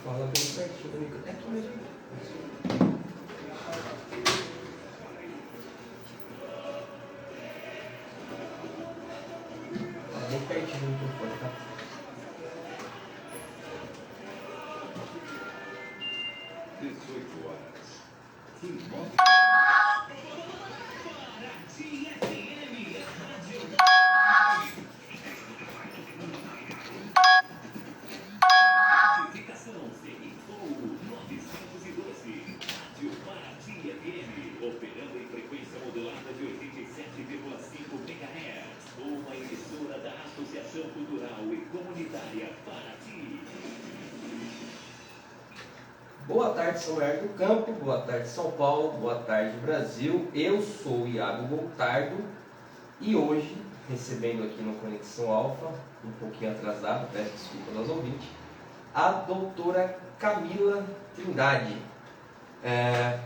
Fala bem pertinho do microfone. É aqui mesmo. Fala bem pertinho do microfone, tá? 18 horas. Certificação CYU 912. Rádio Paraty FM. Operando em frequência modulada de 87,5 MHz. Uma emissora da Associação Cultural e Comunitária Paraty. Boa tarde, São Bernardo do Campo, boa tarde, São Paulo, boa tarde, Brasil. Eu sou o Iago Goltardo e hoje, recebendo aqui no Conexão Alfa, um pouquinho atrasado, peço desculpas aos ouvintes, a doutora Camila Trindade.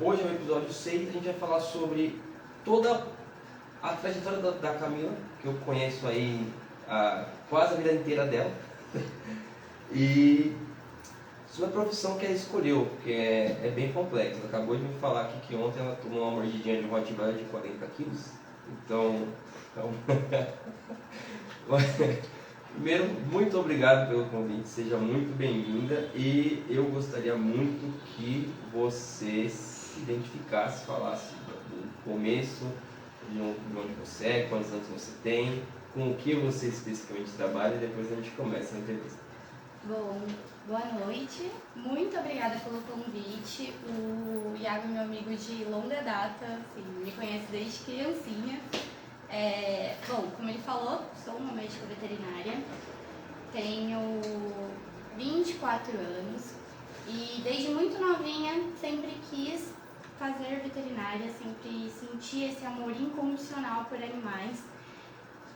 Hoje é o episódio 6, a gente vai falar sobre toda a trajetória da Camila, que eu conheço aí quase a vida inteira dela, e sobre a profissão que ela escolheu, porque é bem complexo. Ela acabou de me falar aqui que ontem ela tomou uma mordidinha de Rottweiler de 40 quilos. Então primeiro, muito obrigado pelo convite, seja muito bem-vinda. E eu gostaria muito que você se identificasse, falasse do começo, de onde você é, quantos anos você tem, com o que você especificamente trabalha, e depois a gente começa a entrevista. Bom, boa noite. Muito obrigada pelo convite. O Iago é meu amigo de longa data, assim, me conhece desde criancinha. Bom, como ele falou, sou uma médica veterinária, tenho 24 anos e desde muito novinha sempre quis fazer veterinária, sempre senti esse amor incondicional por animais.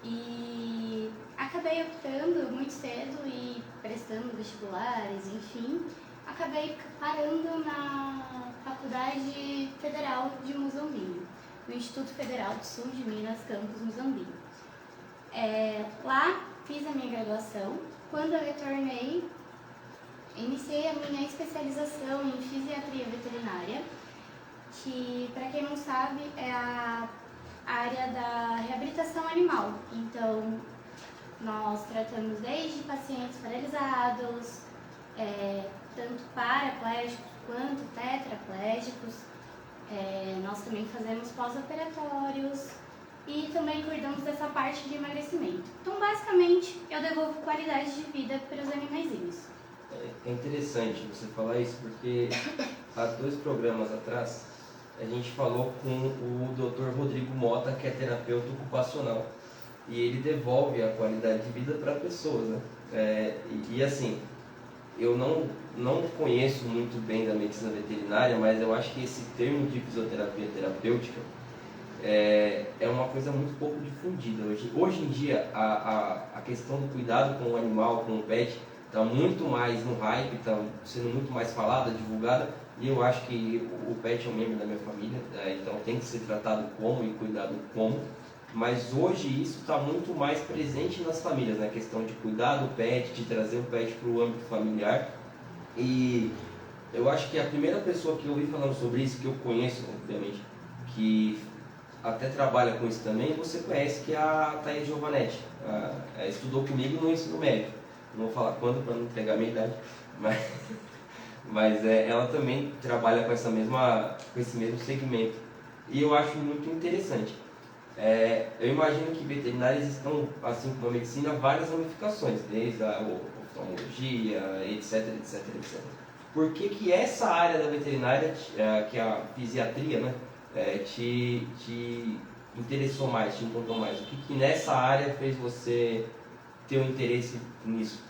E acabei optando muito cedo e prestando vestibulares, enfim, acabei parando na Faculdade Federal de Muzambinho, no Instituto Federal do Sul de Minas, campus Muzambinho. Lá fiz a minha graduação. Quando eu retornei, iniciei a minha especialização em fisiatria veterinária, que, para quem não sabe, é a área da reabilitação animal. Então, nós tratamos desde pacientes paralisados, tanto paraplégicos quanto tetraplégicos. Nós também fazemos pós-operatórios e também cuidamos dessa parte de emagrecimento. Então, basicamente, eu devolvo qualidade de vida para os animaizinhos. É interessante você falar isso, porque há 2 programas atrás a gente falou com o Dr. Rodrigo Mota, que é terapeuta ocupacional, e ele devolve a qualidade de vida para pessoas, né? E assim, eu não conheço muito bem da medicina veterinária, mas eu acho que esse termo de fisioterapia terapêutica é uma coisa muito pouco difundida. Hoje em dia, a questão do cuidado com o animal, com o pet, está muito mais no hype, está sendo muito mais falada, divulgada. E eu acho que o pet é um membro da minha família, então tem que ser tratado como e cuidado como. Mas hoje isso está muito mais presente nas famílias, né? A questão de cuidar do pet, de trazer o pet para o âmbito familiar. E eu acho que a primeira pessoa que eu ouvi falando sobre isso, que eu conheço, obviamente, que até trabalha com isso também, você conhece, que é a Thaís Giovanetti. Estudou comigo no ensino médio. Não vou falar quando para não entregar a minha idade, mas ela também trabalha com esse mesmo segmento. E eu acho muito interessante. Eu imagino que veterinários estão, assim como a medicina, várias ramificações, desde a oftalmologia, etc, etc, etc. Por que essa área da veterinária, que é a fisiatria, né, te interessou mais, te encontrou mais? O que nessa área fez você ter um interesse nisso?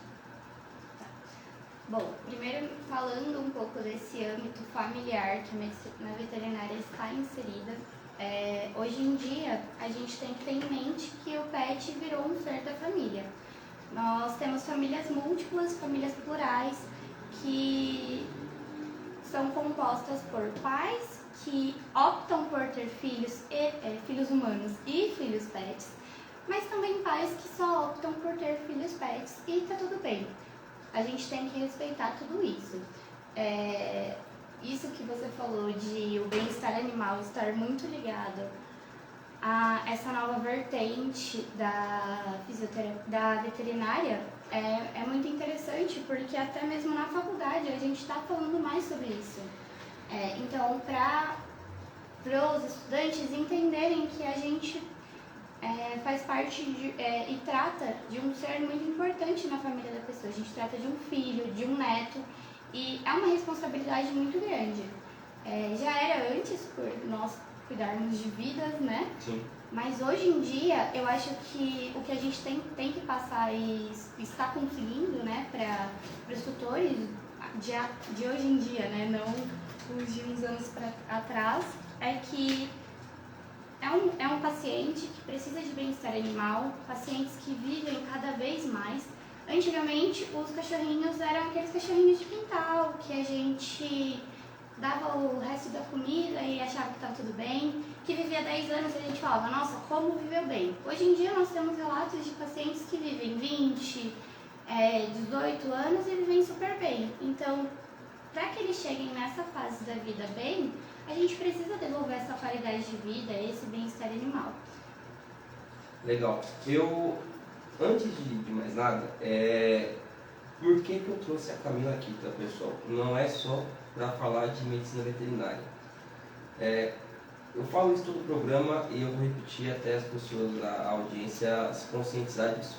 Bom, primeiro falando um pouco desse âmbito familiar que a medicina veterinária está inserida, hoje em dia a gente tem que ter em mente que o pet virou um ser da família. Nós temos famílias múltiplas, famílias plurais, que são compostas por pais que optam por ter filhos, filhos humanos e filhos pets, mas também pais que só optam por ter filhos pets e tá tudo bem. A gente tem que respeitar tudo isso. Isso que você falou de o bem-estar animal estar muito ligado a essa nova vertente da veterinária é muito interessante, porque até mesmo na faculdade a gente está falando mais sobre isso. Então, para os estudantes entenderem que a gente faz parte e trata de um ser muito importante na família da pessoa. A gente trata de um filho, de um neto, e é uma responsabilidade muito grande. Já era antes por nós cuidarmos de vidas, né? Sim. Mas hoje em dia, eu acho que o que a gente tem que passar e está conseguindo, né, para os tutores de hoje em dia, né, não os de uns anos atrás, é que é um paciente que precisa de bem-estar animal, pacientes que vivem cada vez mais. Antigamente, os cachorrinhos eram aqueles cachorrinhos de quintal, que a gente dava o resto da comida e achava que estava tudo bem, que vivia 10 anos e a gente falava, nossa, como viveu bem. Hoje em dia nós temos relatos de pacientes que vivem 20, 18 anos e vivem super bem. Então, para que eles cheguem nessa fase da vida bem, a gente precisa devolver essa qualidade de vida, esse bem-estar animal. Legal. Antes de mais nada, por que eu trouxe a Camila aqui, tá, pessoal? Não é só para falar de medicina veterinária. Eu falo isso todo o programa e eu vou repetir até as pessoas da audiência se conscientizar disso.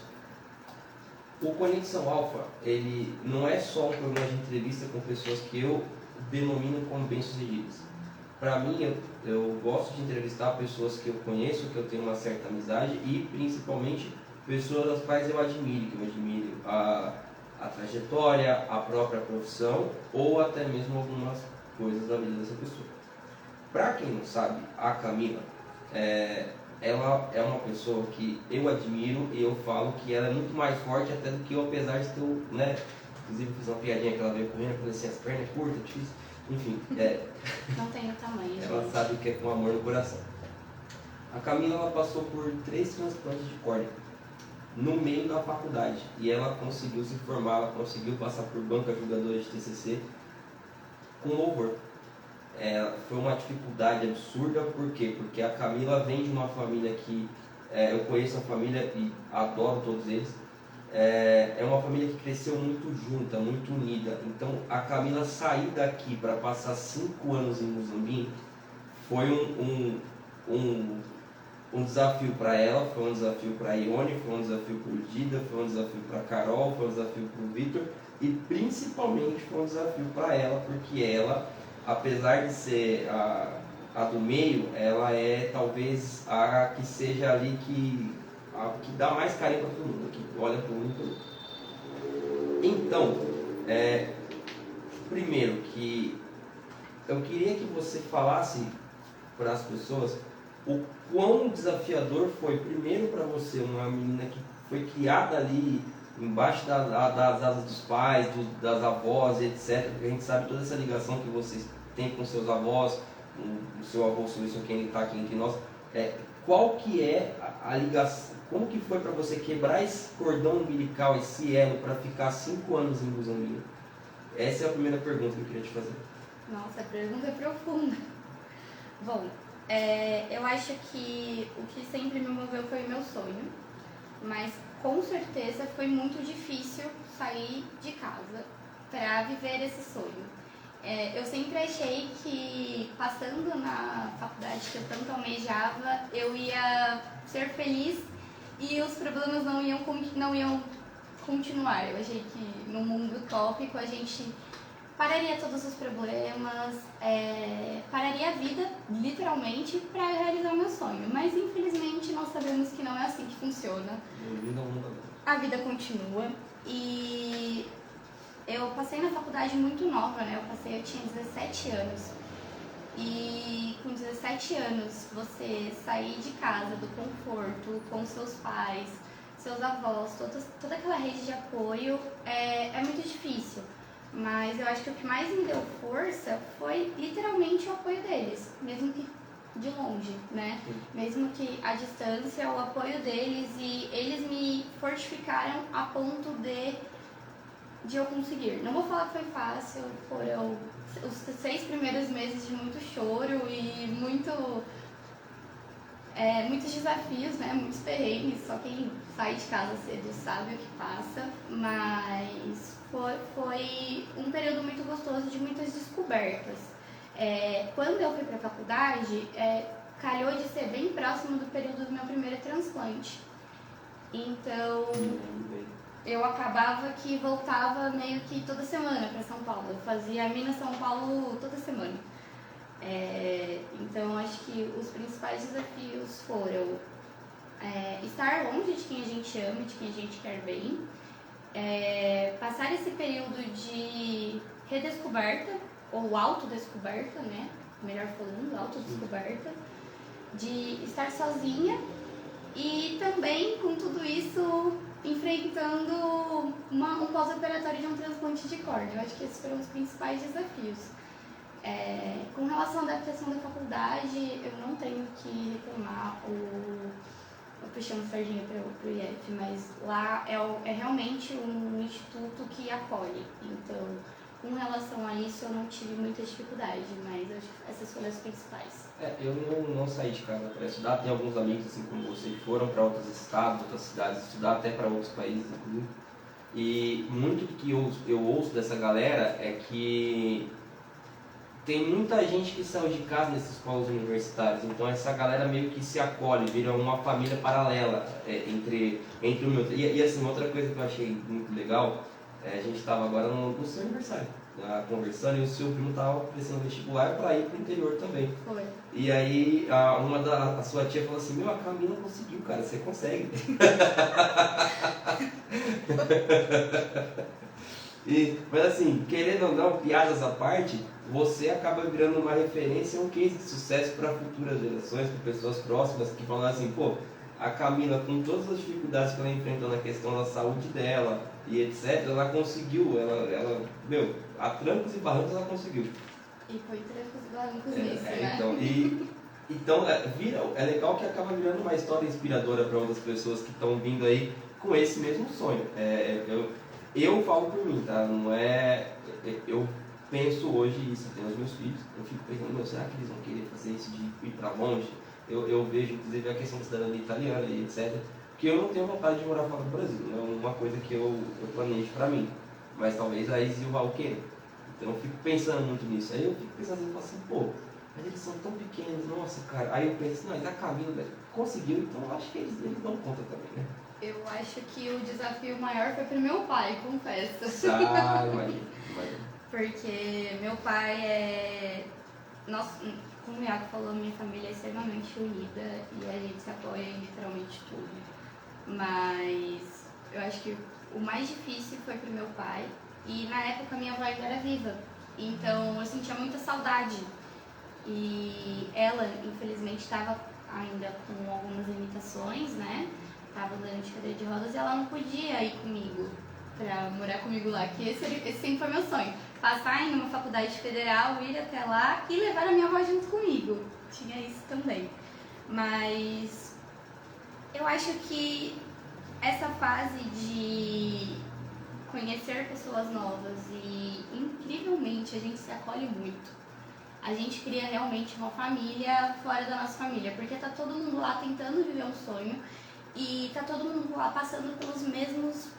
O Conexão Alpha, ele não é só um programa de entrevista com pessoas que eu denomino como bem-sucedidas. Para mim, eu gosto de entrevistar pessoas que eu conheço, que eu tenho uma certa amizade e principalmente pessoas das quais eu admiro, a trajetória, a própria profissão ou até mesmo algumas coisas da vida dessa pessoa. Para quem não sabe, a Camila, ela é uma pessoa que eu admiro e eu falo que ela é muito mais forte até do que eu, apesar de ter, né, inclusive eu fiz uma piadinha que ela veio correndo, eu falei assim, as pernas curtas, difícil, enfim. Não tem o tamanho, ela gente. sabe o que é com amor no coração. A Camila, ela passou por 3 transplantes de córnea no meio da faculdade e ela conseguiu se formar, ela conseguiu passar por banca julgadora de TCC com louvor. Foi uma dificuldade absurda, por quê? Porque a Camila vem de uma família que eu conheço a família e adoro todos eles. É uma família que cresceu muito junta, muito unida. Então a Camila sair daqui para passar 5 anos em Muzambinho foi um desafio para ela, foi um desafio para a Ione, foi um desafio para o Dida, foi um desafio para a Carol, foi um desafio para o Vitor e principalmente foi um desafio para ela, porque ela, apesar de ser a do meio, ela é talvez a que seja ali a que dá mais carinho para todo mundo, que olha para o mundo. Então, primeiro que eu queria que você falasse para as pessoas o quão desafiador foi, primeiro para você, uma menina que foi criada ali embaixo das asas dos pais, das avós, etc. Porque a gente sabe toda essa ligação que vocês têm com seus avós, o seu avô, o seu quem está aqui entre nós. Qual que é a ligação, como que foi para você quebrar esse cordão umbilical, esse elo, para ficar 5 anos em Muzambinho? Essa é a primeira pergunta que eu queria te fazer. Nossa, a pergunta é profunda. Bom, eu acho que o que sempre me moveu foi o meu sonho, mas com certeza foi muito difícil sair de casa para viver esse sonho. Eu sempre achei que passando na faculdade que eu tanto almejava, eu ia ser feliz e os problemas não iam continuar. Eu achei que no mundo utópico a gente pararia todos os problemas, pararia a vida, literalmente, para realizar o meu sonho. Mas, infelizmente, nós sabemos que não é assim que funciona. A vida continua. E eu passei na faculdade muito nova, né? Eu tinha 17 anos. E com 17 anos, você sair de casa, do conforto, com seus pais, seus avós, toda aquela rede de apoio, é muito difícil. Mas eu acho que o que mais me deu força foi literalmente o apoio deles, mesmo que de longe, né? Mesmo que à distância, o apoio deles, e eles me fortificaram a ponto de de eu conseguir. Não vou falar que foi fácil, foram os 6 primeiros meses de muito choro e muitos desafios, né? Muitos perrengues, só quem sai de casa cedo sabe o que passa, mas foi um período muito gostoso de muitas descobertas. Quando eu fui para a faculdade, calhou de ser bem próximo do período do meu primeiro transplante. Então, eu acabava que voltava meio que toda semana para São Paulo. Eu fazia Minas-São Paulo toda semana. Então, acho que os principais desafios foram estar longe de quem a gente ama, de quem a gente quer bem, passar esse período de redescoberta, ou autodescoberta, né? Melhor falando, autodescoberta, de estar sozinha e também, com tudo isso, enfrentando um pós-operatório de um transplante de córnea. Eu acho que esses foram os principais desafios. Com relação à adaptação da faculdade, eu não tenho que reclamar eu puxando sardinha para o IF, mas lá é realmente um instituto que acolhe. Então, com relação a isso, eu não tive muita dificuldade, mas acho que essas foram as principais. Eu não saí de casa para estudar. Tem alguns amigos, assim como você, que foram para outros estados, outras cidades, estudar até para outros países, inclusive. E muito do que eu ouço dessa galera é que tem muita gente que saiu de casa nesses polos universitários, então essa galera meio que se acolhe, vira uma família paralela entre o meu. E assim, outra coisa que eu achei muito legal, a gente estava agora no seu aniversário, conversando, e o seu primo estava prestando vestibular para ir para o interior também. Foi. E aí a sua tia falou assim, a Camila conseguiu, cara, você consegue. Mas assim, querendo ou não, piadas à parte, você acaba virando uma referência, um case de sucesso para futuras gerações, para pessoas próximas que falam assim, a Camila, com todas as dificuldades que ela enfrentou na questão da saúde dela e etc, ela conseguiu, a trancos e barrancos ela conseguiu. E foi trancos e barrancos nisso, né? Então é legal que acaba virando uma história inspiradora para outras pessoas que estão vindo aí com esse mesmo sonho. Eu falo por mim, tá? Não é... Eu penso hoje isso, eu tenho os meus filhos, eu fico pensando, será que eles vão querer fazer isso de ir para longe? Eu vejo, inclusive, a questão da cidadania italiana e etc. Porque eu não tenho vontade de morar fora do Brasil, não é uma coisa que eu planejo para mim. Mas talvez a Izzy e o Val queiram. Então eu fico pensando muito nisso. Aí eu fico pensando assim, mas eles são tão pequenos, nossa, cara. Aí eu penso, mas a Camila conseguiu, então eu acho que eles dão conta também, né? Eu acho que o desafio maior foi pro meu pai, confesso. Imagina. Porque meu pai como o Iago falou, minha família é extremamente unida e a gente se apoia em literalmente tudo. Mas eu acho que o mais difícil foi pro meu pai. E na época minha avó ainda era viva, então eu sentia muita saudade. E ela, infelizmente, estava ainda com algumas limitações, né? Estava andando de cadeira de rodas e ela não podia ir comigo pra morar comigo lá, que esse sempre foi meu sonho. Passar em uma faculdade federal, ir até lá e levar a minha avó junto comigo. Tinha isso também. Mas eu acho que essa fase de conhecer pessoas novas e, incrivelmente, a gente se acolhe muito. A gente cria realmente uma família fora da nossa família, porque tá todo mundo lá tentando viver um sonho e tá todo mundo lá passando pelos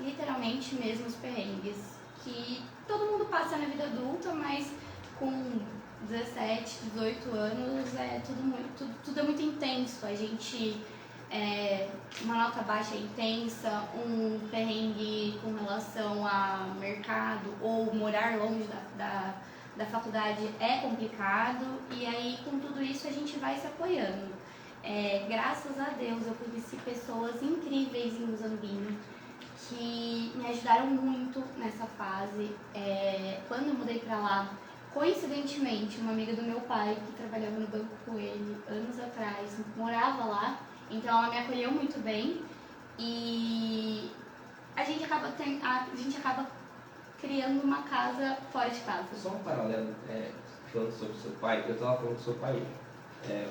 literalmente mesmos perrengues que todo mundo passa na vida adulta, mas com 17, 18 anos tudo é muito intenso. A gente uma nota baixa é intensa, um perrengue com relação a mercado ou morar longe da faculdade é complicado, e aí com tudo isso a gente vai se apoiando. Graças a Deus eu conheci pessoas incríveis em Muzambinho que me ajudaram muito nessa fase. Quando eu mudei pra lá, coincidentemente, uma amiga do meu pai que trabalhava no banco com ele anos atrás morava lá, então ela me acolheu muito bem e a gente acaba criando uma casa fora de casa. Só um paralelo, falando sobre o seu pai, eu estava falando com o seu pai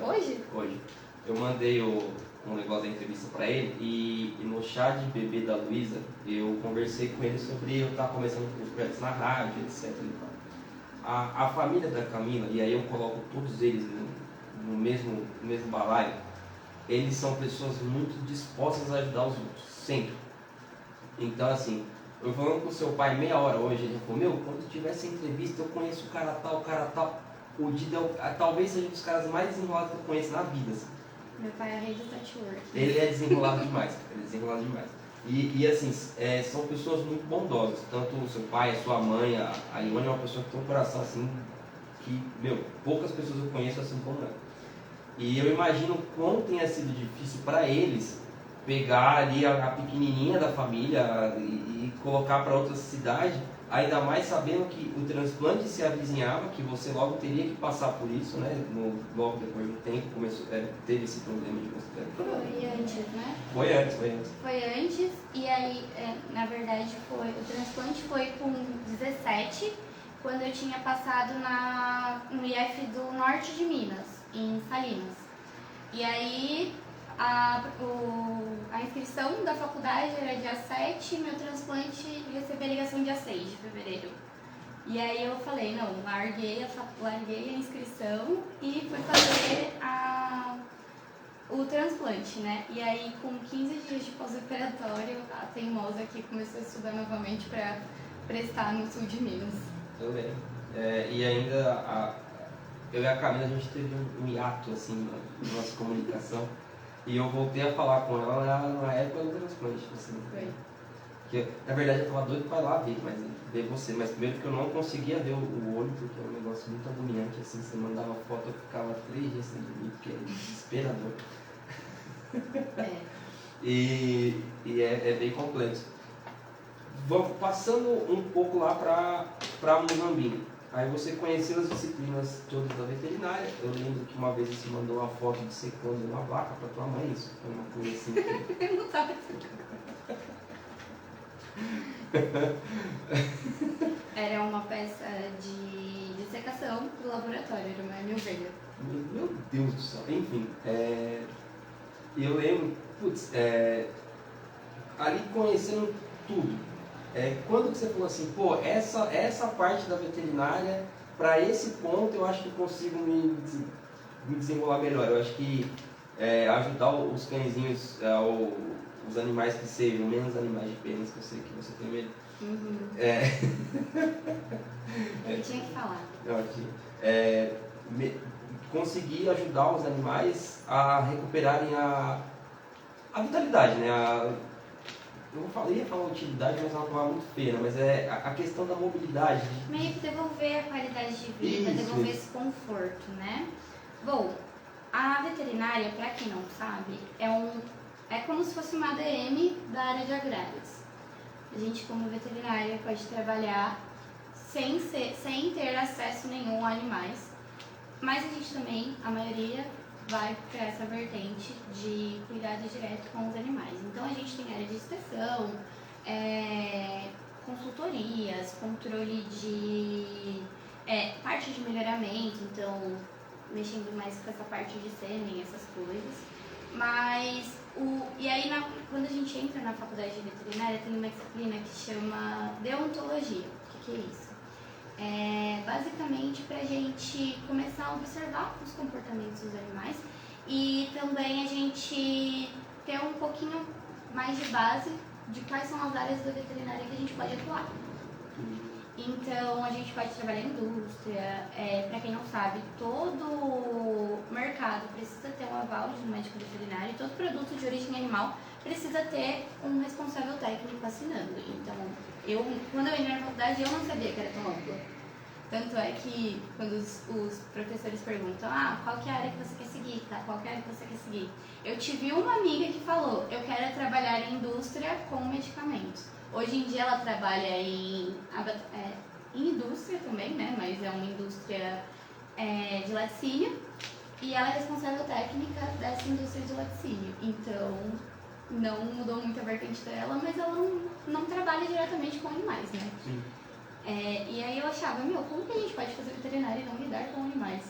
hoje. Hoje? Hoje. eu mandei um negócio da entrevista para ele e no chá de bebê da Luísa eu conversei com ele sobre eu estar começando os projetos na rádio, etc. E tal. A família da Camila, e aí eu coloco todos eles no mesmo balaio, eles são pessoas muito dispostas a ajudar os outros, sempre. Então assim, eu falando com o seu pai meia hora hoje, ele falou, quando tiver essa entrevista eu conheço o cara tal, o Dida talvez seja um dos caras mais desenrolados que eu conheço na vida. Assim. Meu pai é rei do network. Ele é desenrolado demais, E assim, são pessoas muito bondosas, tanto o seu pai, a sua mãe, a Ione é uma pessoa que tem um coração assim, que, poucas pessoas eu conheço assim como ela. E eu imagino quão tenha sido difícil para eles pegar ali a pequenininha da família e colocar para outra cidade, ainda mais sabendo que o transplante se avizinhava, que você logo teria que passar por isso, né? Logo depois do tempo teve esse problema de consideração. Foi antes, né? Foi antes. Foi antes, e aí, na verdade, o transplante foi com 17, quando eu tinha passado no IF do norte de Minas, em Salinas. E aí, a inscrição da faculdade era dia 7, meu transplante recebi a ligação dia 6 de fevereiro. E aí eu falei, não, larguei a inscrição e fui fazer o transplante, né? E aí, com 15 dias de pós-operatório, a teimosa aqui começou a estudar novamente para prestar no sul de Minas. Eu lembro. E ainda, eu e a Camila, a gente teve um hiato, assim, na nossa comunicação. E eu voltei a falar com ela na época do transplante, assim. Foi. Que, na verdade, eu tava doido pra ir lá ver você, mas primeiro que eu não conseguia ver o olho, porque é um negócio muito agoniante, assim, você mandava foto, eu ficava 3 dias sem dormir, porque é desesperador. E é bem complexo. Vamos passando um pouco lá para Muzambinho. Aí você conheceu as disciplinas todas da veterinária. Eu lembro que uma vez você mandou uma foto de secando uma vaca para tua mãe. Isso foi uma coisa assim. Eu não tava. Era uma peça de secação do laboratório, era uma milveira. Meu Deus do céu. Enfim, eu lembro, ali conhecendo tudo. Quando você falou assim, essa parte da veterinária, para esse ponto eu acho que consigo me desenrolar melhor. Eu acho que ajudar os cãezinhos, os animais que sejam menos animais de penas, que eu sei que você tem medo. Uhum. Ele tinha que falar. Conseguir ajudar os animais a recuperarem a vitalidade, né? Eu ia falar utilidade, mas é uma palavra muito feia, mas é a questão da mobilidade. Meio que devolver a qualidade de vida, devolver esse conforto, né? Bom, a veterinária, para quem não sabe, é como se fosse uma ADM da área de agrárias. A gente, como veterinária, pode trabalhar sem ter acesso nenhum a animais, mas a gente também, a maioria, vai para essa vertente de cuidado direto com os animais. Então a gente tem área de inspeção, consultorias, controle de parte de melhoramento, então mexendo mais com essa parte de sêmen, essas coisas. Mas e aí quando a gente entra na faculdade de veterinária tem uma disciplina que chama deontologia. O que é isso? Basicamente para a gente começar a observar os comportamentos dos animais e também a gente ter um pouquinho mais de base de quais são as áreas da veterinária que a gente pode atuar. Então a gente pode trabalhar em indústria, para quem não sabe, todo mercado precisa ter um aval de um médico veterinário e todo produto de origem animal precisa ter um responsável técnico assinando. Então, quando eu entrei na faculdade, eu não sabia que era tão amplo. Tanto é que quando os professores perguntam, qual que é a área que você quer seguir, tá? Qual que é a área que você quer seguir? Eu tive uma amiga que falou, eu quero trabalhar em indústria com medicamentos. Hoje em dia ela trabalha em indústria também, né? Mas é uma indústria de laticínio e ela é responsável técnica dessa indústria de laticínio. Então, não mudou muito a vertente dela, mas ela não trabalha diretamente com animais, né? Sim. E aí eu achava, como que a gente pode fazer veterinária e não lidar com animais?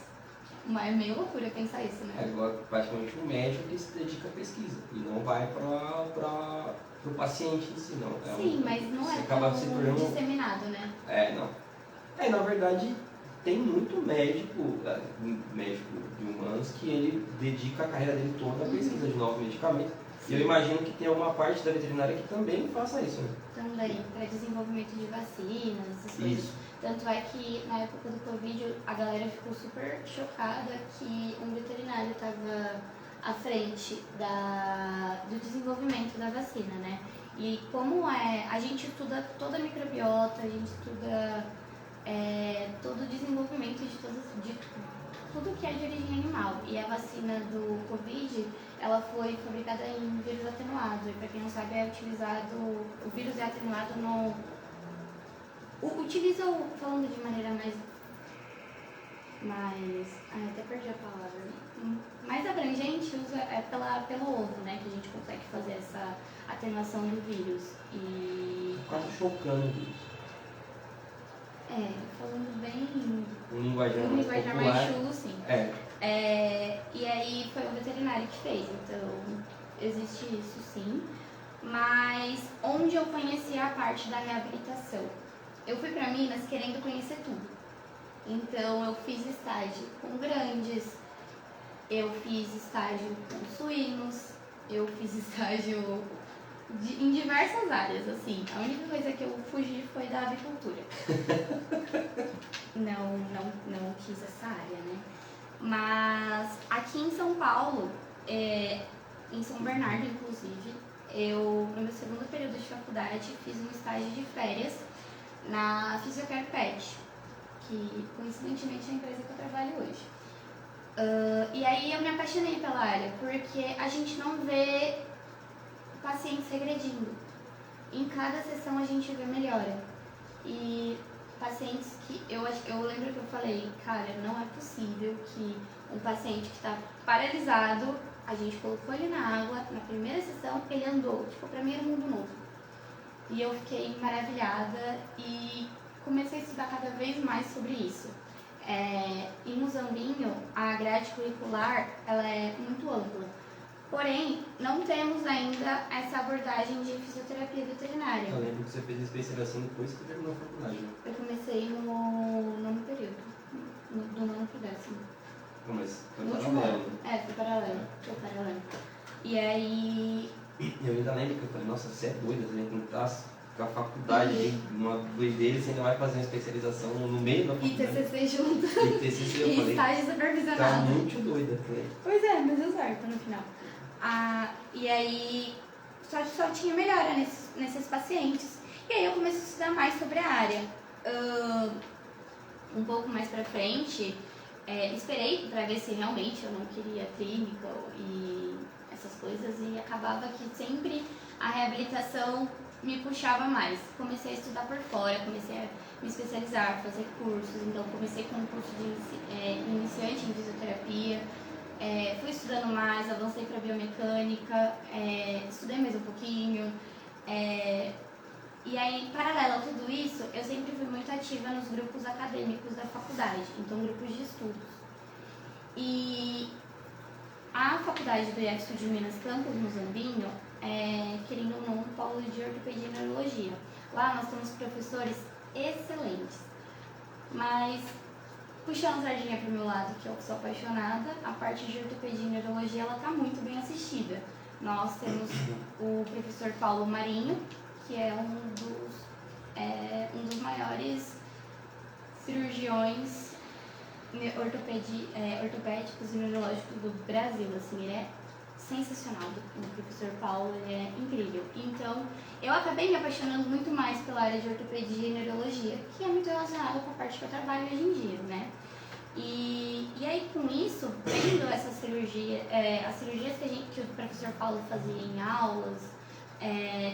Mas é meio loucura pensar isso, né? É igual praticamente um médico que se dedica à pesquisa e não vai para o paciente em si, não. Sim, mas não você é acaba tão se tornando... disseminado, né? Não. Na verdade, tem muito médico de humanos que ele dedica a carreira dele toda à pesquisa de novos medicamentos. E eu imagino que tem uma parte da veterinária que também faça isso, né? Também, para desenvolvimento de vacinas, essas coisas. Isso. Tanto é que na época do Covid a galera ficou super chocada que um veterinário estava à frente do desenvolvimento da vacina, né? E como a gente estuda toda a microbiota, a gente estuda todo o desenvolvimento de tudo que é de origem animal. E a vacina do Covid, ela foi fabricada em vírus atenuado. E para quem não sabe, o vírus é atenuado falando de maneira até perdi a palavra. Mais abrangente, pelo ovo, né? Que a gente consegue fazer essa atenuação do vírus. E... Quase chocando isso. Falando bem... Um linguajar mais popular. chulo, sim. E aí foi o veterinário que fez, então existe isso sim. Mas onde eu conheci a parte da reabilitação? Eu fui para Minas querendo conhecer tudo. Então eu fiz estágio com grandes, eu fiz estágio com suínos, eu fiz estágio em diversas áreas, assim. A única coisa que eu fugi foi da avicultura. Não quis essa área, né? Mas aqui em São Paulo, em São Bernardo, inclusive, eu, no meu segundo período de faculdade, fiz um estágio de férias na Physiocare Pet, que coincidentemente é a empresa que eu trabalho hoje. E aí eu me apaixonei pela área, porque a gente não vê pacientes regredindo. Em cada sessão a gente vê melhora. E pacientes que eu lembro que eu falei, cara, não é possível que um paciente que está paralisado, a gente colocou ele na água, na primeira sessão ele andou, tipo, pra mim era um mundo novo. E eu fiquei maravilhada e comecei a estudar cada vez mais sobre isso. Em Muzambinho, a grade curricular, ela é muito ampla. Porém, não temos ainda essa abordagem de fisioterapia veterinária. Eu lembro que você fez especialização depois que terminou a faculdade, né? Eu comecei no nono período, do nono pro décimo. Mas foi No paralelo, último né? ano. Foi paralelo. E aí... Eu ainda lembro que eu falei, nossa, você é doida, você vai tentar com a faculdade, uma doideira, você ainda vai fazer uma especialização no meio da faculdade. E TCC junto. E TCC, eu E falei, estágio supervisionado. tá muito doida. Falei. Pois é, mas deu certo no final. E aí só tinha melhora nesses pacientes. E aí eu comecei a estudar mais sobre a área. Um pouco mais pra frente, esperei pra ver se realmente eu não queria clínica e essas coisas. E acabava que sempre a reabilitação me puxava mais. Comecei a estudar por fora, comecei a me especializar, fazer cursos. Então comecei com um curso de iniciante em fisioterapia. Fui estudando mais, avancei para biomecânica, estudei mais um pouquinho. E aí, paralelo a tudo isso, eu sempre fui muito ativa nos grupos acadêmicos da faculdade, então grupos de estudos. E a faculdade do IEFSU de Minas Campus, Muzambinho, querendo ou não, um polo de ortopedia e neurologia. Lá nós temos professores excelentes, mas... puxando a sardinha pro meu lado, que eu sou apaixonada, a parte de ortopedia e neurologia, ela tá muito bem assistida. Nós temos o professor Paulo Marinho, que é um dos maiores cirurgiões ortopédicos e neurológicos do Brasil, assim, ele é sensacional. O professor Paulo, ele é incrível. Então, eu acabei me apaixonando muito mais pela área de ortopedia e neurologia, que é muito relacionada com a parte que eu trabalho hoje em dia, né? E aí, com isso, vendo essa cirurgia, as cirurgias que o professor Paulo fazia em aulas,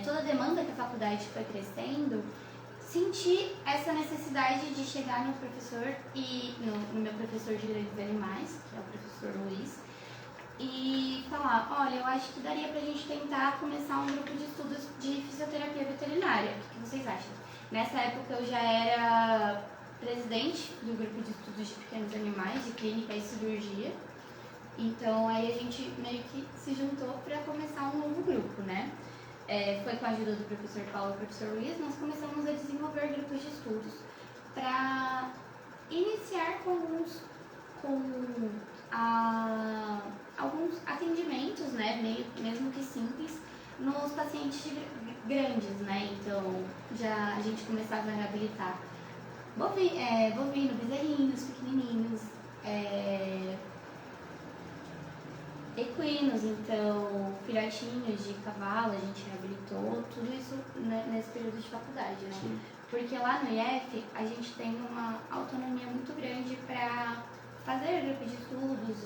toda a demanda que a faculdade foi crescendo, senti essa necessidade de chegar no professor e no meu professor de grandes animais, que é o professor Luiz, e falar, olha, eu acho que daria pra gente tentar começar um grupo de estudos de fisioterapia veterinária. O que vocês acham? Nessa época eu já era presidente do grupo de estudos de pequenos animais, de clínica e cirurgia. Então aí a gente meio que se juntou para começar um novo grupo, né? Foi com a ajuda do professor Paulo e do professor Luiz, nós começamos a desenvolver grupos de estudos para iniciar com alguns atendimentos, né, mesmo que simples, nos pacientes grandes, né? Então já a gente começava a reabilitar bovino, bezerrinhos pequenininhos, equinos, então filhotinhos de cavalo, a gente reabilitou, tudo isso nesse período de faculdade, né? Sim. Porque lá no IF a gente tem uma autonomia muito grande para fazer grupo de estudos,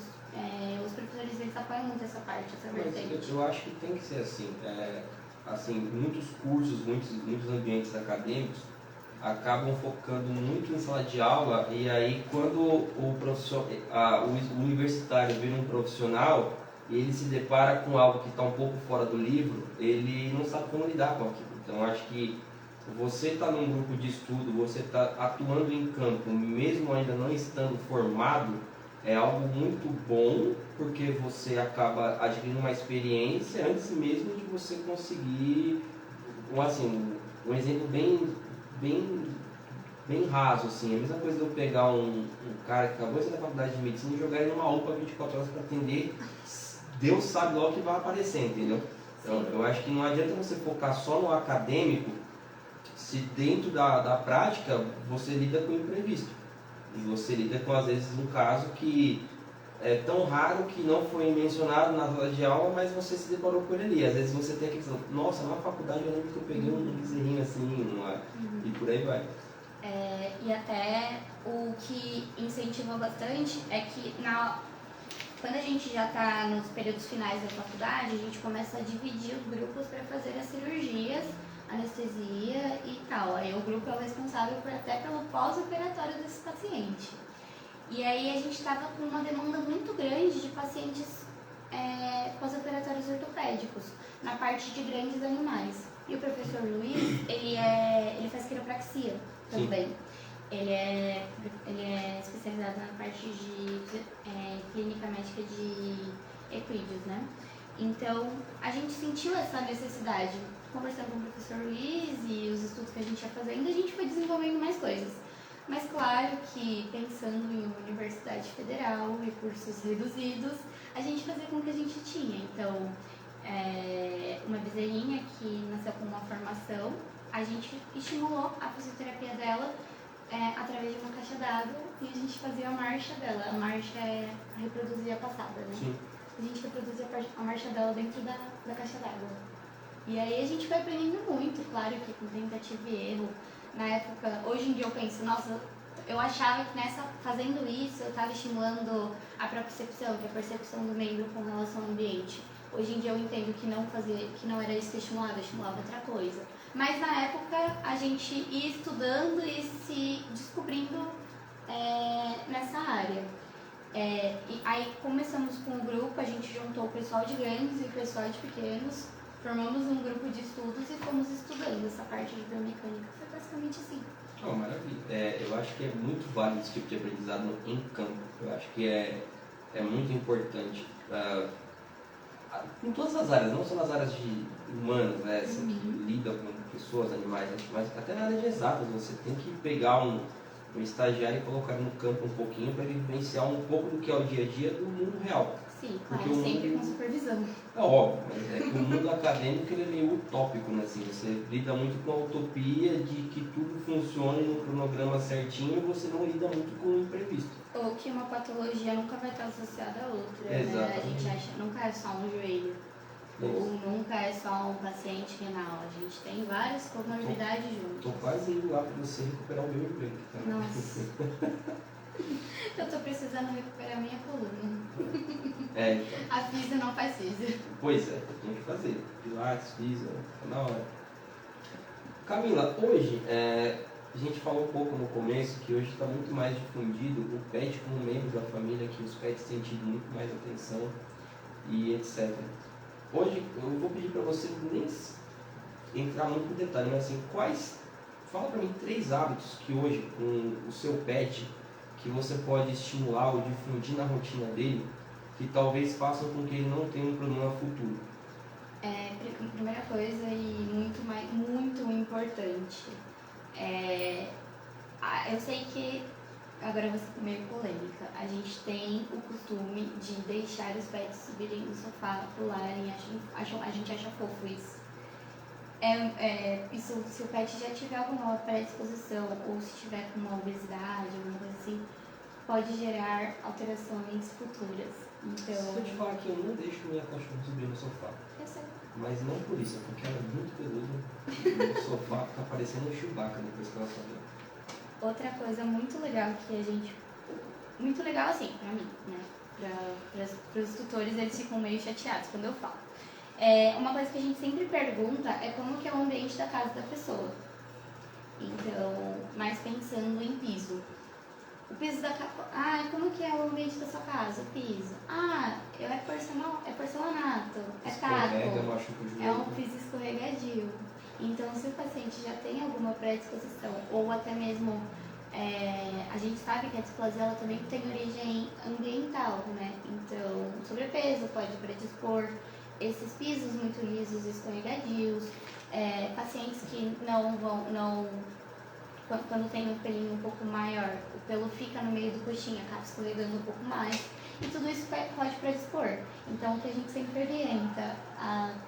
os professores eles apoiam muito essa parte, essa vertente. Mas eu acho que tem que ser assim. Assim, muitos cursos, muitos ambientes acadêmicos acabam focando muito em sala de aula, e aí quando o universitário vira um profissional e ele se depara com algo que está um pouco fora do livro, ele não sabe como lidar com aquilo. Então eu acho que você está num grupo de estudo, você está atuando em campo, mesmo ainda não estando formado, é algo muito bom, porque você acaba adquirindo uma experiência antes mesmo de você conseguir, assim, um exemplo bem raso, assim. A mesma coisa de eu pegar um cara que acabou de sair da faculdade de medicina e jogar ele numa UPA 24 horas para atender, Deus sabe logo o que vai aparecer, entendeu? Então, eu acho que não adianta você focar só no acadêmico, se dentro da prática você lida com o imprevisto. E você lida com, às vezes, um caso que é tão raro que não foi mencionado na sala de aula, mas você se deparou com ele ali. Às vezes você tem aquele, nossa, na faculdade eu lembro que eu peguei um bezerrinho assim, e por aí vai. E até o que incentivou bastante é que quando a gente já está nos períodos finais da faculdade, a gente começa a dividir os grupos para fazer as cirurgias, anestesia e tal. Aí o grupo é o responsável até pelo pós-operatório desse paciente. E aí a gente estava com uma demanda muito grande de pacientes pós-operatórios ortopédicos, na parte de grandes animais. E o professor Luiz, ele faz quiropraxia também. Ele é especializado na parte de clínica médica de equídeos, né? Então, a gente sentiu essa necessidade. Conversando com o professor Luiz e os estudos que a gente ia fazendo, a gente foi desenvolvendo mais coisas. Mas claro que, pensando em uma universidade federal, recursos reduzidos, a gente fazia com o que a gente tinha. Então, uma bezerrinha que nasceu com uma formação, a gente estimulou a fisioterapia dela através de uma caixa d'água e a gente fazia a marcha dela. A marcha reproduzia a passada, né? Sim. A gente reproduzia a marcha dela dentro da caixa d'água. E aí a gente foi aprendendo muito, claro que com tentativa e erro. Na época, hoje em dia eu penso, nossa, eu achava que fazendo isso eu estava estimulando a propriocepção, que é a percepção do membro com relação ao ambiente. Hoje em dia eu entendo que não era isso que eu estimulava outra coisa. Mas na época a gente ia estudando e se descobrindo nessa área. E aí começamos com o grupo, a gente juntou o pessoal de grandes e o pessoal de pequenos, formamos um grupo de estudos e fomos estudando essa parte de biomecânica. Foi basicamente assim. Oh, maravilha. Eu acho que é muito válido esse tipo de aprendizado em campo. Eu acho que é muito importante. Em todas as áreas, não só nas áreas humanas, né? Assim, que lida com pessoas, animais, mas até na área de exatas. Você tem que pegar um estagiário e colocar no campo um pouquinho para ele vivenciar um pouco do que é o dia a dia do mundo real. Sim, claro, Porque sempre com supervisão. É óbvio, mas é que o mundo acadêmico ele é meio utópico, né? Assim, você lida muito com a utopia de que tudo funcione no cronograma certinho e você não lida muito com o imprevisto. Ou que uma patologia nunca vai estar associada a outra, Exatamente. né? A gente acha nunca é só um joelho, ou nunca é só um paciente renal. A gente tem várias comorbidades juntas. Tô quase indo lá para você recuperar o meu emprego. Tá? Nossa. Eu tô precisando recuperar minha coluna. Então. A física não faz física. Pois é, tem que fazer. Pilates, física, tá na hora. Camila, hoje, a gente falou um pouco no começo que hoje está muito mais difundido o pet como membro da família, que os pets têm tido muito mais atenção e etc. Hoje, eu vou pedir para você nem entrar muito no detalhe, mas assim, quais fala pra mim 3 hábitos que hoje, com o seu pet, que você pode estimular ou difundir na rotina dele, que talvez façam com que ele não tenha um problema futuro. Primeira coisa e muito importante, eu sei que, agora eu vou ser meio polêmica, a gente tem o costume de deixar os pets subirem no sofá, pularem, a gente acha fofo isso. Isso, se o pet já tiver alguma predisposição ou se tiver com uma obesidade, alguma coisa assim, pode gerar alterações futuras. Então, Se eu te falar que eu não deixo minha cachorra subir no sofá, eu sei. mas não por isso, é porque ela é muito peluda, no sofá fica parecendo um Chewbacca depois que ela sobe. Outra coisa muito legal que a gente... Muito legal assim, pra mim, né? Para os tutores, eles ficam meio chateados quando eu falo. Uma coisa que a gente sempre pergunta é como que é o ambiente da casa da pessoa. Então, mais pensando em piso. O piso da casa... como que é o ambiente da sua casa? O piso. É porcelanato, é taco, é um piso escorregadio. Então, se o paciente já tem alguma predisposição ou até mesmo a gente sabe que a displasia ela também tem origem ambiental, né? Então, sobrepeso pode predispor, esses pisos muito lisos, escorregadios, pacientes que quando tem um pelinho um pouco maior, o pelo fica no meio do coxinha, acaba escorregando um pouco mais, e tudo isso pode predispor. Então, o que a gente sempre orienta,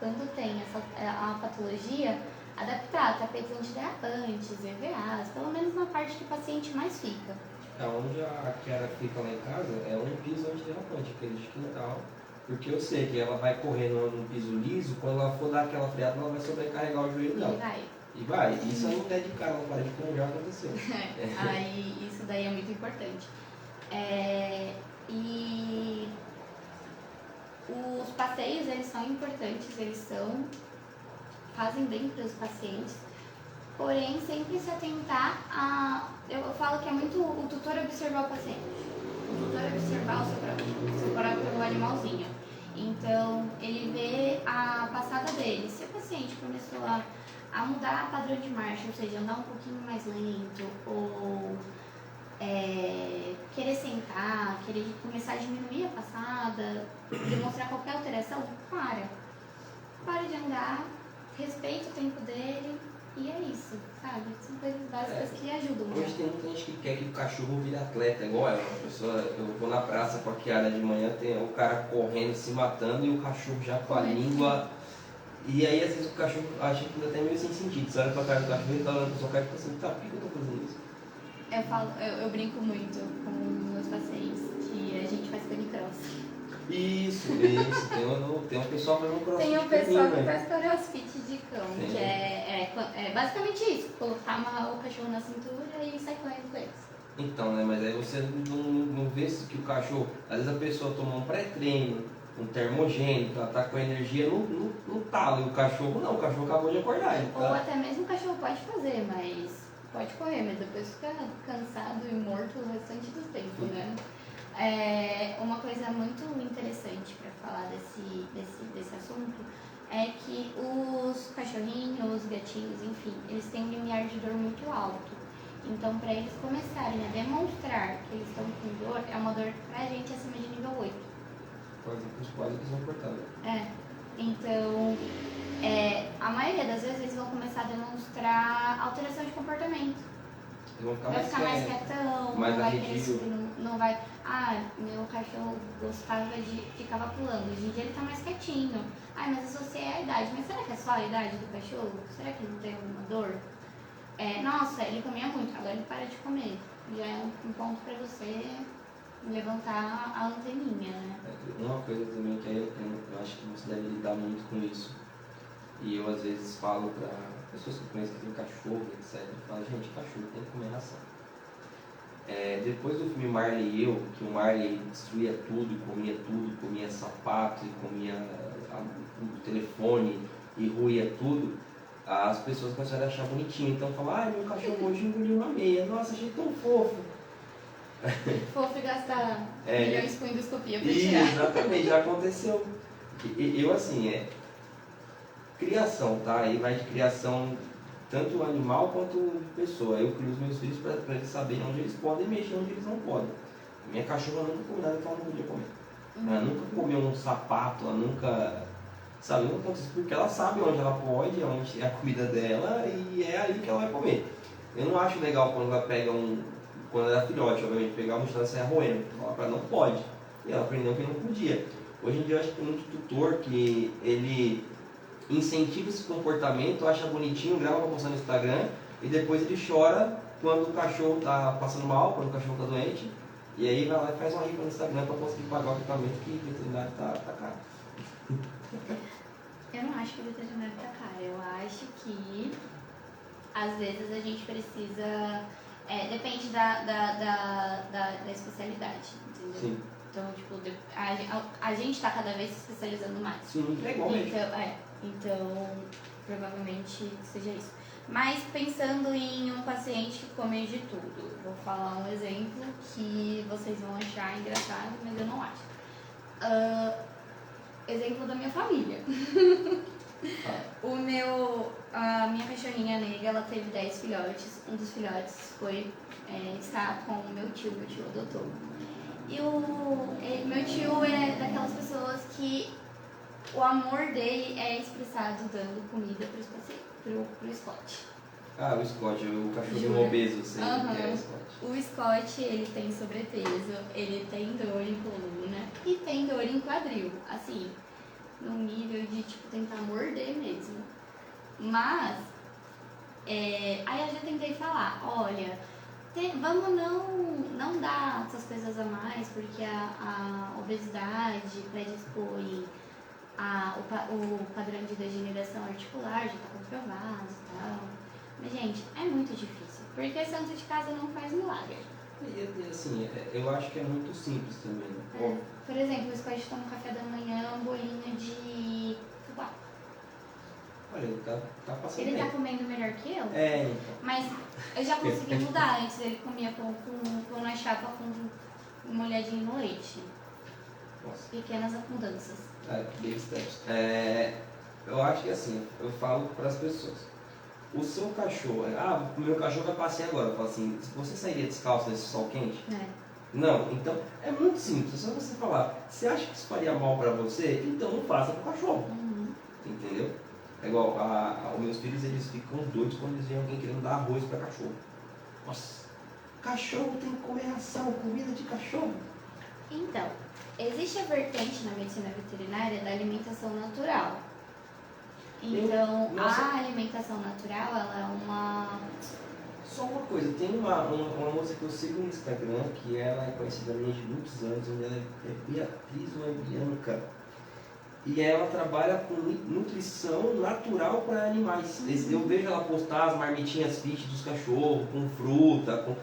quando tem a patologia, adaptar tapetes antiderrapantes, EVAs, pelo menos na parte que o paciente mais fica. Onde a Kiara fica lá em casa é um piso antiderrapante, aquele de quintal, porque eu sei que ela vai correr num piso liso, quando ela for dar aquela freada, ela vai sobrecarregar o joelho dela. E vai. Isso não é de cara, não para de como já aconteceu. Aí isso daí é muito importante. E os passeios, eles são importantes, fazem bem para os pacientes, porém sempre se atentar eu falo que é muito o tutor observar o paciente, o tutor observar o seu próprio animalzinho. Então, ele vê a passada dele. Se o paciente começou a mudar padrão de marcha, ou seja, andar um pouquinho mais lento, ou querer sentar, querer começar a diminuir a passada, demonstrar qualquer alteração, para de andar, respeita o tempo dele, e é isso, sabe? São coisas básicas que ajudam. Hoje tem muita gente que quer que o cachorro vire atleta, igual ela. Eu vou na praça com a Kiara de manhã, tem o cara correndo, se matando, e o cachorro já com a língua. E aí, às vezes, o cachorro acha que ainda tem meio sem sentido. Você olha pra cara do cachorro e tá olhando pra sua cara e fica assim, por que eu tô fazendo isso? Eu brinco muito com meus pacientes que a gente faz canicross. Isso. Tem um pessoal fazendo crossfit. Tem um pessoal que faz crossfit de cão, que é basicamente isso, amarrar o cachorro na cintura e sair correndo com eles. Então, né, mas aí você não vê que o cachorro, às vezes a pessoa toma um pré-treino, um termogênico, ela tá com energia no talo, e o cachorro acabou de acordar. Ou até mesmo o cachorro pode fazer, mas pode correr, mas depois fica cansado e morto o restante do tempo, né? Uma coisa muito interessante para falar desse assunto é que os cachorrinhos, os gatinhos, enfim, eles têm um limiar de dor muito alto. Então, para eles começarem a demonstrar que eles estão com dor, é uma dor pra gente acima de nível 8. Quase que são cortados. Então, a maioria das vezes eles vão começar a demonstrar alteração de comportamento. Vai ficar mais quietão, mais não vai arredio. querer subir, não vai... meu cachorro ficava pulando, hoje em dia ele tá mais quietinho. Mas associei a idade, mas será que é só a idade do cachorro? Será que ele não tem alguma dor? Nossa, ele comia muito, agora ele para de comer. Já é um ponto pra você levantar a anteninha, né? Uma coisa também que eu acho que você deve lidar muito com isso, e eu às vezes falo para pessoas que eu conheço que tem cachorro, etc. Eu falo, gente, cachorro tem que comer ração. Depois do filme Marley e Eu, que o Marley destruía tudo, comia sapato, e comia o telefone e ruía tudo, as pessoas começaram a achar bonitinho. Então falavam, meu cachorro hoje engoliu uma meia, nossa, achei tão fofo. Fofo e gastar milhões com endoscopia pra tirar. Exatamente, já aconteceu. Eu assim, criação, tá? Aí vai de criação tanto animal quanto pessoa. Eu crio os meus filhos para eles saberem onde eles podem mexer, onde eles não podem. Minha cachorra nunca comeu nada que ela não podia comer. Ela nunca comeu um sapato, ela nunca, sabe, nunca aconteceu, porque ela sabe onde ela pode, onde é a comida dela e é ali que ela vai comer. Eu não acho legal quando ela pega quando ela é filhote, obviamente, pegar uma mochila e sair roendo. Falar pra ela não pode. E ela aprendeu que não podia. Hoje em dia eu acho que tem muito tutor que ele incentiva esse comportamento, acha bonitinho, grava uma postagem no Instagram e depois ele chora quando o cachorro tá passando mal, quando o cachorro tá doente. E aí vai lá e faz uma rifa no Instagram para conseguir pagar o tratamento que o veterinário tá caro. Eu não acho que o veterinário tá caro. Eu acho que às vezes a gente precisa. Depende da especialidade, entendeu? Sim. Então, tipo, a gente tá cada vez se especializando mais. Sim, é igual mesmo. Então, provavelmente seja isso. Mas pensando em um paciente que come de tudo, vou falar um exemplo que vocês vão achar engraçado, mas eu não acho. Exemplo da minha família. A minha cachorrinha negra, ela teve 10 filhotes. Um dos filhotes está com o meu tio adotou. E meu tio é daquelas pessoas que o amor dele é expressado dando comida pro Scott. O Scott, o cachorro Jura? obeso, sei que é o Scott. O Scott, ele tem sobrepeso, ele tem dor em coluna e tem dor em quadril. Assim, num nível de, tipo, tentar morder mesmo. Mas, aí eu já tentei falar, olha, vamos não dar essas coisas a mais, porque a obesidade predispõe o padrão de degeneração articular, já está comprovado e tal. Mas, gente, é muito difícil, porque santo de casa não faz milagre. E assim, eu acho que é muito simples também, né? Por exemplo, o Scott toma café da manhã, um bolinho de fubá. Olha, ele tá passando Ele bem. tá comendo melhor que eu? Então. Mas eu já consegui mudar. Antes ele comia pão na chapa com molhadinho no leite. Nossa. Pequenas mudanças. Baby steps. Eu acho que assim, eu falo para as pessoas. O seu cachorro, o meu cachorro vai passear agora. Eu falo assim, você sairia descalço nesse sol quente? Não, então é muito simples, é só você falar, você acha que isso faria mal pra você? Então não faça pro cachorro, entendeu? É igual, os meus filhos, eles ficam doidos quando eles veem alguém querendo dar arroz pra cachorro. Nossa, cachorro tem que comer ração, comida de cachorro. Então, existe a vertente na medicina veterinária da alimentação natural. Então, a alimentação natural, ela é uma... Só uma coisa, tem uma moça que eu sigo no Instagram, que ela é conhecida há muitos anos, onde ela é Beatriz ou é Bianca. E ela trabalha com nutrição natural para animais. Eu vejo ela postar as marmitinhas fit dos cachorros, com fruta,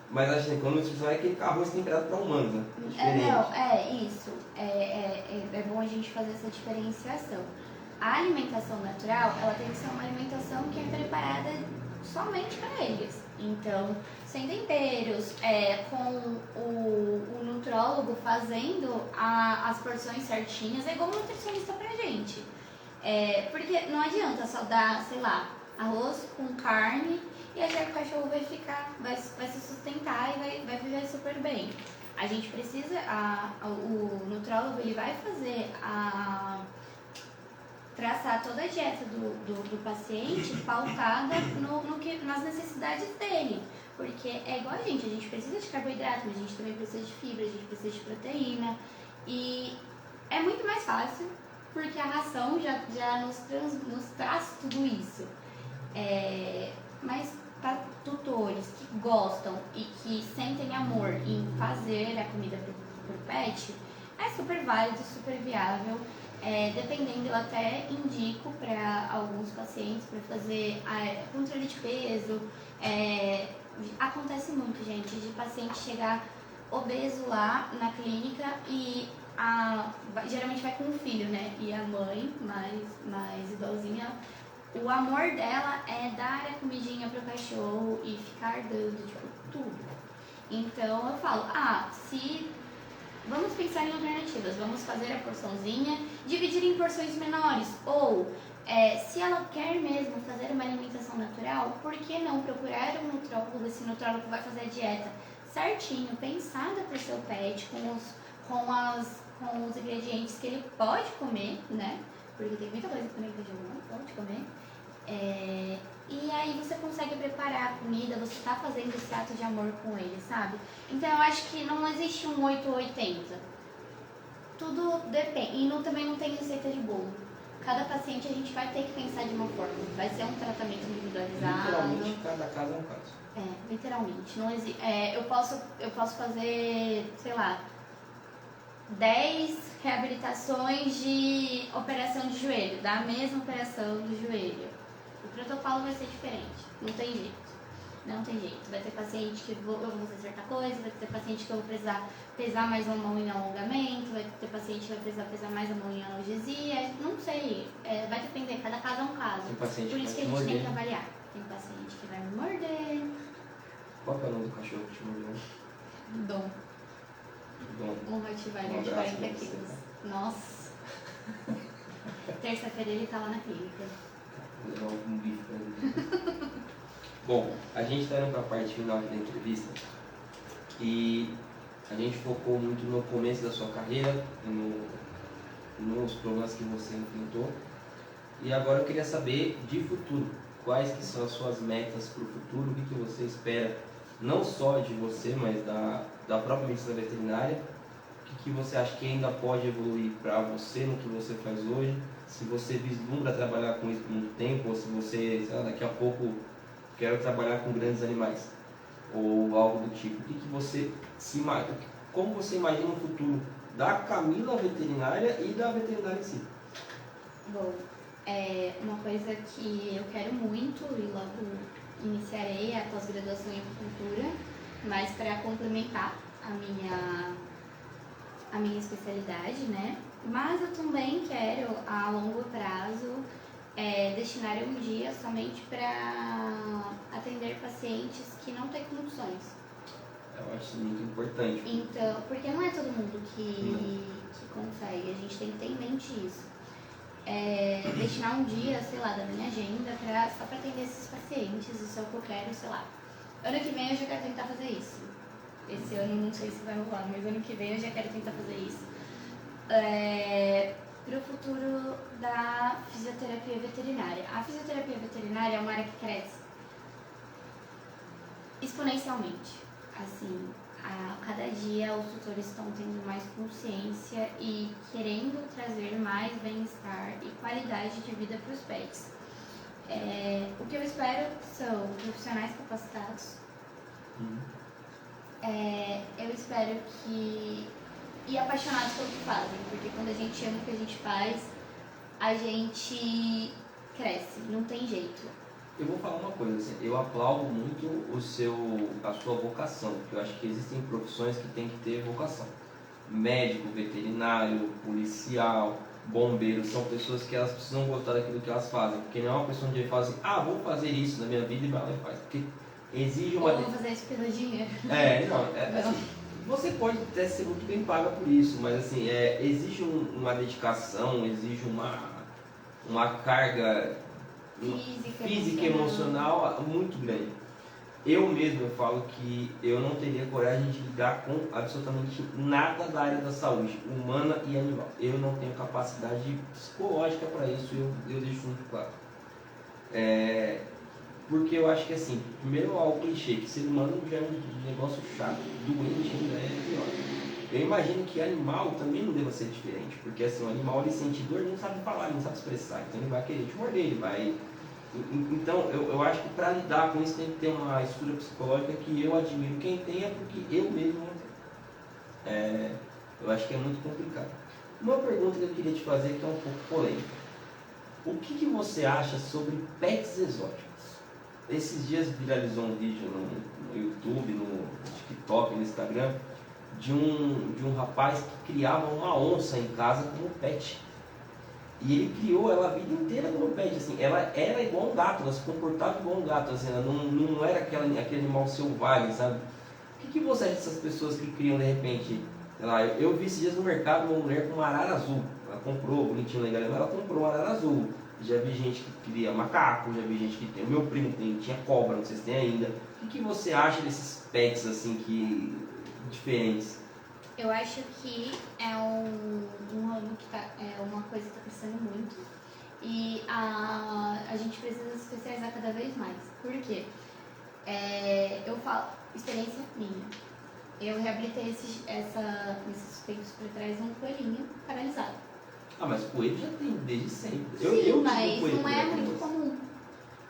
mas a gente, quando a nutrição é aquele arroz temperado para humanos, né? Isso. É bom a gente fazer essa diferenciação. A alimentação natural, ela tem que ser uma alimentação que é preparada somente para eles. Então, sem temperos, com o nutrólogo fazendo as porções certinhas, é igual um nutricionista pra gente. Porque não adianta só dar, sei lá, arroz com carne e achar que o cachorro vai se sustentar e vai viver super bem. A gente precisa, o nutrólogo, ele vai fazer traçar toda a dieta do paciente pautada nas necessidades dele. Porque é igual a gente precisa de carboidrato, mas a gente também precisa de fibra, a gente precisa de proteína. E é muito mais fácil, porque a ração já nos traz tudo isso. Mas para tutores que gostam e que sentem amor em fazer a comida pro pet, é super válido, super viável. Dependendo, eu até indico para alguns pacientes para fazer controle de peso. Acontece muito, gente, de paciente chegar obeso lá na clínica e geralmente vai com o filho, né? E a mãe, mais idosinha, o amor dela é dar a comidinha pro cachorro e ficar dando, tipo, tudo. Então eu falo, vamos pensar em alternativas, vamos fazer a porçãozinha, dividir em porções menores, ou Se ela quer mesmo fazer uma alimentação natural, por que não procurar um nutrólogo? Esse nutrólogo vai fazer a dieta certinho, pensada para o seu pet, com os ingredientes que ele pode comer, né? Porque tem muita coisa que também que ele não pode comer. E aí você consegue preparar a comida, você tá fazendo esse ato de amor com ele, sabe? Então eu acho que não existe um 8 ou 80. Tudo depende. E também não tem receita de bolo. Cada paciente a gente vai ter que pensar de uma forma. Vai ser um tratamento individualizado. Literalmente, cada caso é um caso. Literalmente. Não existe. Eu posso fazer, sei lá, 10 reabilitações de operação de joelho, da mesma operação do joelho. O protocolo vai ser diferente. Não tem jeito. Não tem jeito. Vai ter paciente que eu vou fazer certa coisa, vai ter paciente que eu vou precisar pesar mais a mão em alongamento, vai ter paciente que vai precisar pesar mais a mão em analgesia. Não sei. Vai depender. Cada caso é um caso. Tem paciente Por isso que a gente tem que avaliar. Tem paciente que vai me morder. Qual que é o nome do cachorro que te mordeu? Dom. Dom. Um Rottweiler de 40 quilos. Nossa. Terça-feira ele tá lá na clínica. Vou levar um bife pra ele. Bom, a gente está indo para a parte final da entrevista e a gente focou muito no começo da sua carreira, nos problemas que você enfrentou. E agora eu queria saber de futuro, quais que são as suas metas para o futuro, o que você espera, não só de você, mas da própria medicina veterinária, o que você acha que ainda pode evoluir para você no que você faz hoje, se você vislumbra trabalhar com isso por muito tempo, ou se você, sei lá, daqui a pouco quero trabalhar com grandes animais, ou algo do tipo. O que você se imagina, como você imagina o futuro da Camila veterinária e da veterinária em si? Bom, uma coisa que eu quero muito e logo iniciarei a pós-graduação em acupuntura, mas para complementar a minha especialidade, né? Mas eu também quero, a longo prazo, destinar um dia somente para atender pacientes que não têm condições. Eu acho isso muito importante. Então, porque não é todo mundo que consegue, a gente tem que ter em mente isso. Destinar um dia, sei lá, da minha agenda só para atender esses pacientes, isso é o que eu quero, sei lá. Ano que vem eu já quero tentar fazer isso. Esse ano não sei se vai rolar, mas ano que vem eu já quero tentar fazer isso. Para o futuro da fisioterapia veterinária. A fisioterapia veterinária é uma área que cresce exponencialmente. Assim, a cada dia os tutores estão tendo mais consciência e querendo trazer mais bem-estar e qualidade de vida para os pets. O que eu espero são profissionais capacitados. Eu espero que... E apaixonados pelo que fazem, porque quando a gente ama o que a gente faz, a gente cresce, não tem jeito. Eu vou falar uma coisa, assim, eu aplaudo muito a sua vocação, porque eu acho que existem profissões que tem que ter vocação. Médico, veterinário, policial, bombeiro, são pessoas que elas precisam gostar daquilo que elas fazem, porque não é uma pessoa que fala assim, vou fazer isso na minha vida e vai lá e faz, porque exige uma... Ou vou fazer isso pelo dinheiro. Assim, você pode até ser muito bem paga por isso, mas assim, exige uma dedicação, exige uma carga física e emocional muito grande. Eu mesmo falo que eu não teria coragem de lidar com absolutamente nada da área da saúde, humana e animal. Eu não tenho capacidade psicológica para isso, eu deixo muito claro. Porque eu acho que assim, primeiro ao clichê, que ser humano já é um negócio chato, doente ainda é pior. Eu imagino que animal também não deva ser diferente, porque assim, o animal ele sente dor, ele não sabe falar, ele não sabe expressar, então ele vai querer te morder, ele vai... Então eu acho que para lidar com isso tem que ter uma estrutura psicológica que eu admiro quem tem, porque eu mesmo não tenho. Eu acho que é muito complicado. Uma pergunta que eu queria te fazer que é um pouco polêmica. O que você acha sobre pets exóticos? Esses dias viralizou um vídeo no YouTube, no TikTok, no Instagram, de um rapaz que criava uma onça em casa como pet. E ele criou ela a vida inteira como pet. Assim, ela era igual um gato, ela se comportava igual um gato, assim, ela não era aquele animal selvagem, sabe? O que você acha dessas pessoas que criam de repente? Sei lá, eu vi esses dias no mercado uma mulher com uma arara azul. Ela comprou, bonitinho, legal, ela comprou uma arara azul. já vi gente que cria macaco, já vi gente que tem. O meu primo tinha cobra, não sei se tem ainda. O que você acha desses pets assim que diferentes? Eu acho que é um ramo que é uma coisa que está crescendo muito e a gente precisa se especializar cada vez mais. Por quê? Eu falo, experiência minha. Eu reabilitei nesses tempos para trás um coelhinho paralisado. Ah, mas coelho já tem desde sempre. Sim, mas tive coelho não é quando muito criança. comum.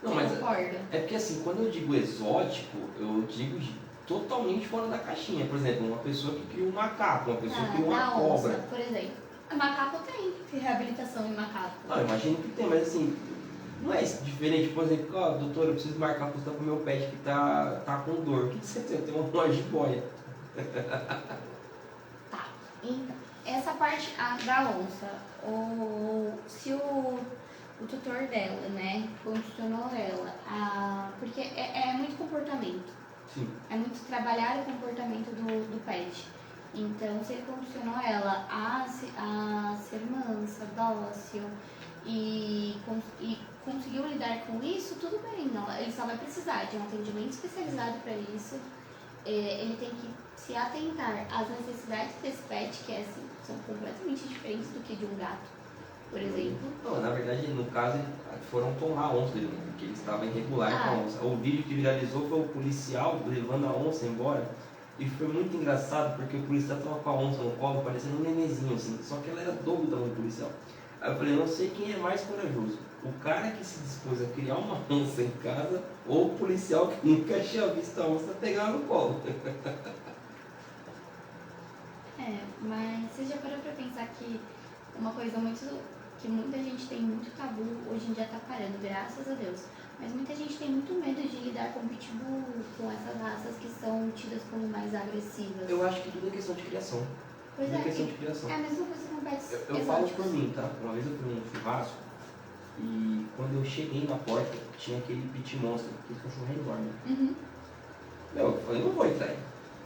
Não, mas Concorda? é porque assim, quando eu digo exótico, eu digo totalmente fora da caixinha. Por exemplo, uma pessoa que cria um macaco, uma pessoa que cria uma Da cobra. onça, por exemplo. Macaco tem reabilitação em macaco. Não, eu imagino que tem, mas assim, não é diferente. Por exemplo, ó, doutor, eu preciso marcar a consulta com o meu pet que tá com dor. O que você tem? Eu tenho uma jiboia. Tá. Então, essa parte da onça, se o tutor dela, né, condicionou ela, porque é muito comportamento. Sim. É muito trabalhar o comportamento do pet. Então, se ele condicionou ela a ser mansa, dócil e conseguiu lidar com isso, tudo bem. Não, ele só vai precisar de um atendimento especializado para isso. Ele tem que se atentar às necessidades desse pet, que assim, são completamente diferentes do que de um gato, por exemplo. Não, na verdade, no caso, foram tomar a onça dele, né, porque ele estava irregular com a onça. O vídeo que viralizou foi o policial levando a onça embora. E foi muito engraçado porque o policial estava com a onça no colo, parecendo um nenenzinho assim, só que ela era do tamanho do policial. Aí eu falei, não sei quem é mais corajoso, o cara que se dispôs a criar uma onça em casa ou o policial que nunca tinha visto a onça pegar no colo. Mas você já parou pra pensar que uma coisa que muita gente tem muito tabu, hoje em dia tá parando, graças a Deus. Mas muita gente tem muito medo de lidar com pitbull, com essas raças que são tidas como mais agressivas. Eu acho que tudo é questão de criação. Pois Tudo é, questão de criação. é a mesma coisa com pets Eu falo exóticos. por mim, tá? Uma vez eu fui num churrasco e quando eu cheguei na porta tinha aquele pit monster, aquele cachorro enorme. Uhum. Meu, eu falei, não vou entrar aí.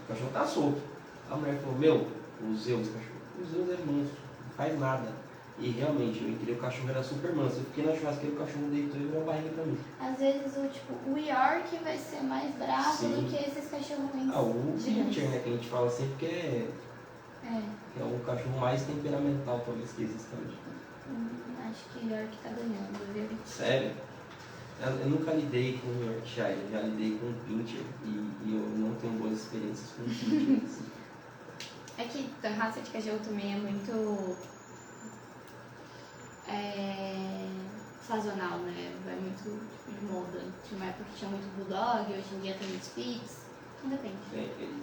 O cachorro tá solto. A mulher falou, meu, o Zeus, cachorro. O Zeus é manso, não faz nada. E realmente, eu entrei, o cachorro era super manso. Eu fiquei na churrasqueira, o cachorro deitou e virou a barriga pra mim. Às vezes o York vai ser mais bravo Sim. do que esses cachorros O gigantes. pincher, né, que a gente fala sempre que é o cachorro mais temperamental, talvez, que exista hoje. Acho que o York tá ganhando, viu? Sério? Eu nunca lidei com o Yorkshire, eu já lidei com o pincher e eu não tenho boas experiências com o pincher. Assim. É que a raça de cachorro também é muito sazonal, né? Vai muito tipo, de moda. Tinha uma época que tinha muito bulldog, hoje em dia tem muito spitz. Não depende.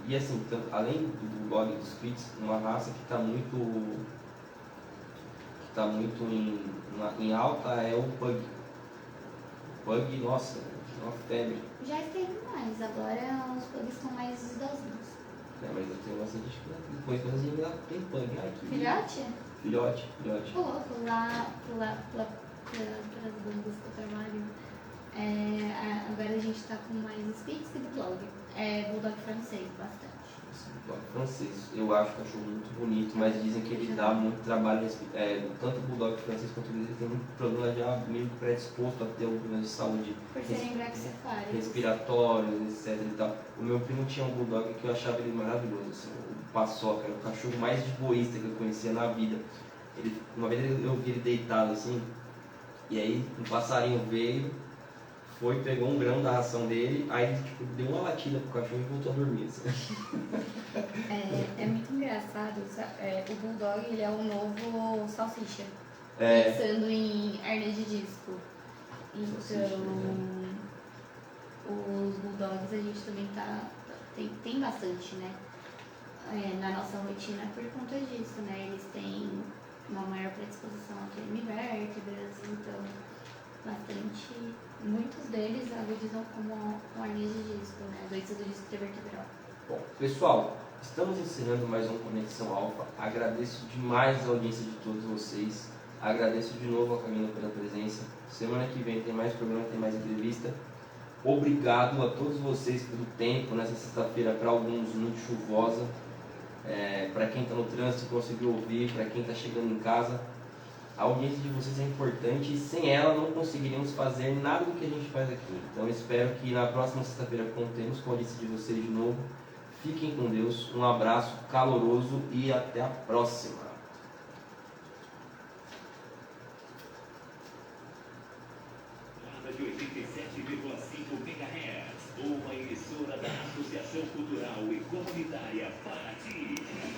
E assim, além do bulldog e dos spitz, uma raça que está muito em alta é o pug. O pug, nossa, é uma febre. Já esteve mais, agora os pugs são mais idosinhos. Mas eu tenho bastante gente que depois a gente ainda tem pug. Ai, que Filhote? Filhote. Ô louco, lá pelas bandas que eu trabalho, agora a gente tá com mais spitz e bulldog. Bulldog francês, bastante. Bulldog francês, eu acho o cachorro muito bonito, mas dizem que ele dá muito trabalho, tanto o bulldog francês quanto ele tem muito problema já meio predisposto a ter problemas de saúde Por serem braxefários. respiratórios, etc e tal. O meu primo tinha um bulldog que eu achava ele maravilhoso, assim, o Paçoca, era o cachorro mais egoísta que eu conhecia na vida. Uma vez eu vi ele deitado assim, e aí um passarinho veio, pegou um grão da ração dele, aí ele tipo, deu uma latida pro cachorro e voltou a dormir. Assim. É muito engraçado, o Bulldog ele é o novo salsicha, É. pensando em hernia de disco. Então, Salsicha, os Bulldogs a gente também tem bastante, né? Na nossa rotina por conta disso, né? Eles têm uma maior predisposição a terem vértebras, então muitos deles agudizam como hernia de disco, né? Doença do disco intervertebral. Bom, pessoal, estamos encerrando mais um Conexão Alfa. Agradeço demais a audiência de todos vocês. Agradeço de novo a Camila pela presença. Semana que vem tem mais programa, tem mais entrevista. Obrigado a todos vocês pelo tempo nessa sexta-feira, para alguns muito chuvosa. Para quem está no trânsito conseguiu ouvir, para quem está chegando em casa. A audiência de vocês é importante e sem ela não conseguiríamos fazer nada do que a gente faz aqui. Então eu espero que na próxima sexta-feira contemos com a audiência de vocês de novo. Fiquem com Deus, um abraço caloroso e até a próxima. De 87,5 MHz, uma emissora da Associação Cultural e Comunitária Paraty.